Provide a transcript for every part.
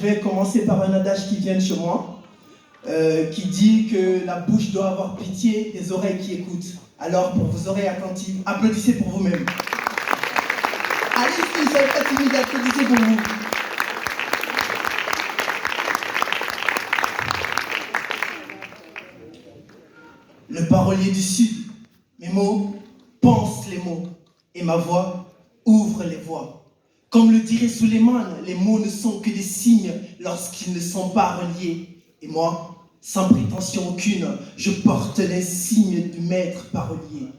Je vais commencer par un adage qui vient de chez moi, qui dit que la bouche doit avoir pitié des oreilles qui écoutent. Alors, pour vos oreilles attentives, applaudissez pour vous-même. Allez-y, soyez pas timide, applaudissez pour vous. Le parolier du Sud, mes mots pensent les mots, et ma voix ouvre les voix. Comme le dirait Suleiman, les mots ne sont que des signes lorsqu'ils ne sont pas reliés. Et moi, sans prétention aucune, je porte les signes du maître parolier.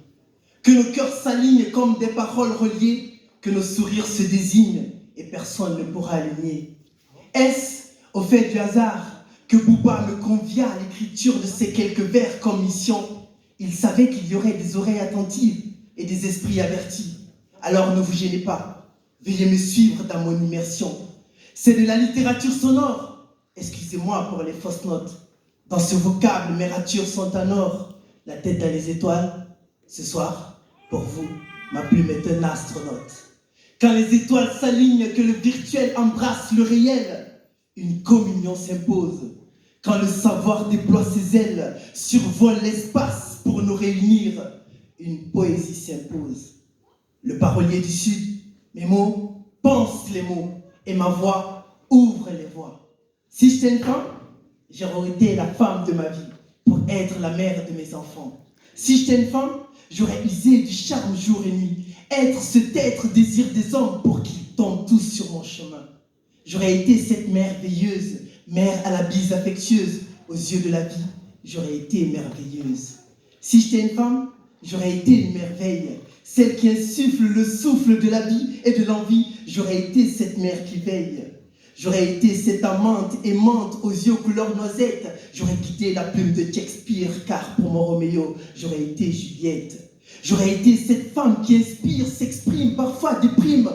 Que nos cœurs s'alignent comme des paroles reliées, que nos sourires se désignent et personne ne pourra les nier. Est-ce au fait du hasard que Booba me convia à l'écriture de ces quelques vers comme mission? Il savait qu'il y aurait des oreilles attentives et des esprits avertis. Alors ne vous gênez pas. Veuillez me suivre dans mon immersion. C'est de la littérature sonore. Excusez-moi pour les fausses notes. Dans ce vocable, mes ratures sont en or. La tête dans les étoiles. Ce soir, pour vous, ma plume est un astronaute. Quand les étoiles s'alignent, que le virtuel embrasse le réel, une communion s'impose. Quand le savoir déploie ses ailes, survole l'espace pour nous réunir, une poésie s'impose. Le parolier du Sud, mes mots pensent les mots et ma voix ouvre les voies. Si j'étais une femme, j'aurais été la femme de ma vie pour être la mère de mes enfants. Si j'étais une femme, j'aurais usé du charme jour et nuit, être cet être désir des hommes pour qu'ils tombent tous sur mon chemin. J'aurais été cette mère veilleuse, mère à la bise affectueuse, aux yeux de la vie, j'aurais été merveilleuse. Si j'étais une femme, j'aurais été une merveille, celle qui insuffle le souffle de la vie et de l'envie, j'aurais été cette mère qui veille. J'aurais été cette amante aimante aux yeux couleur noisette, j'aurais quitté la plume de Shakespeare, car pour mon Roméo, j'aurais été Juliette. J'aurais été cette femme qui inspire, s'exprime, parfois déprime,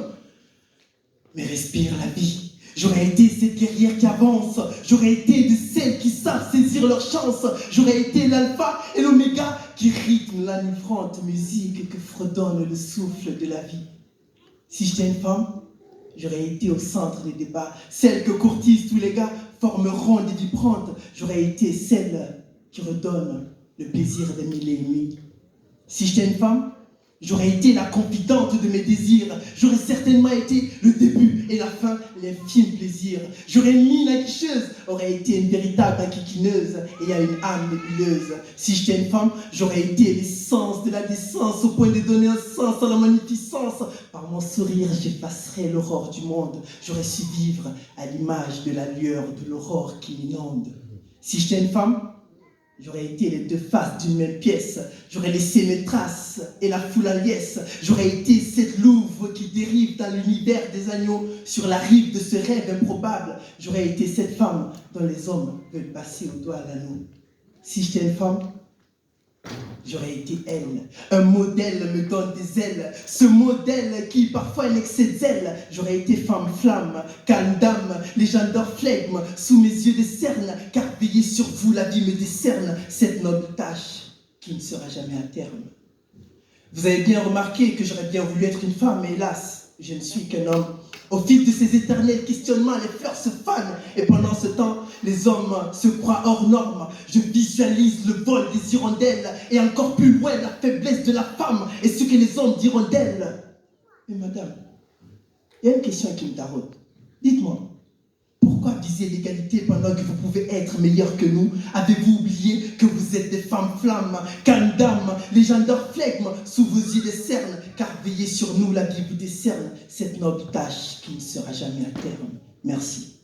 mais respire la vie. J'aurais été cette guerrière qui avance, j'aurais été de celles qui savent saisir leur chance, j'aurais été l'alpha et l'oméga qui rythment l'enivrante musique que fredonne le souffle de la vie. Si j'étais une femme, j'aurais été au centre des débats, celle que courtisent tous les gars, forme ronde et vibrante, j'aurais été celle qui redonne le plaisir des mille et une nuits. Si j'étais une femme, j'aurais été la confidente de mes désirs. J'aurais certainement été le début et la fin, l'infime plaisir. J'aurais mis la guicheuse, aurait été une véritable enquiquineuse et à une âme nébuleuse. Si j'étais une femme, j'aurais été l'essence de la décence au point de donner un sens à la magnificence. Par mon sourire, j'effacerais l'aurore du monde. J'aurais su vivre à l'image de la lueur de l'aurore qui m'inonde. Si j'étais une femme, j'aurais été les deux faces d'une même pièce. J'aurais laissé mes traces et la foule à liesse. J'aurais été cette louve qui dérive dans l'univers des agneaux sur la rive de ce rêve improbable. J'aurais été cette femme dont les hommes veulent passer au doigt l'anneau. Si j'étais une femme, j'aurais été elle. Un modèle me donne des ailes. Ce modèle qui parfois en excès de zèle. J'aurais été femme flamme, calme dame, légendaire flegme. Sous mes yeux des cernes, car veiller sur vous la vie me décerne. Cette noble tâche qui ne sera jamais à terme. Vous avez bien remarqué que j'aurais bien voulu être une femme, mais hélas, je ne suis qu'un homme. Au fil de ces éternels questionnements, les fleurs se fanent. Et pendant ce temps, les hommes se croient hors normes. Je visualise le vol des hirondelles et encore plus loin la faiblesse de la femme et ce que les hommes diront d'elle. Mais madame, il y a une question qui me taraude. Dites-moi, pourquoi viser l'égalité pendant que vous pouvez être meilleur que nous? Avez-vous oublié que vous êtes des femmes flammes, calmes dames, légendaires flegmes, sous vos yeux des cernes, car veillez sur nous, la vie vous décerne cette noble tâche qui ne sera jamais à terme. Merci.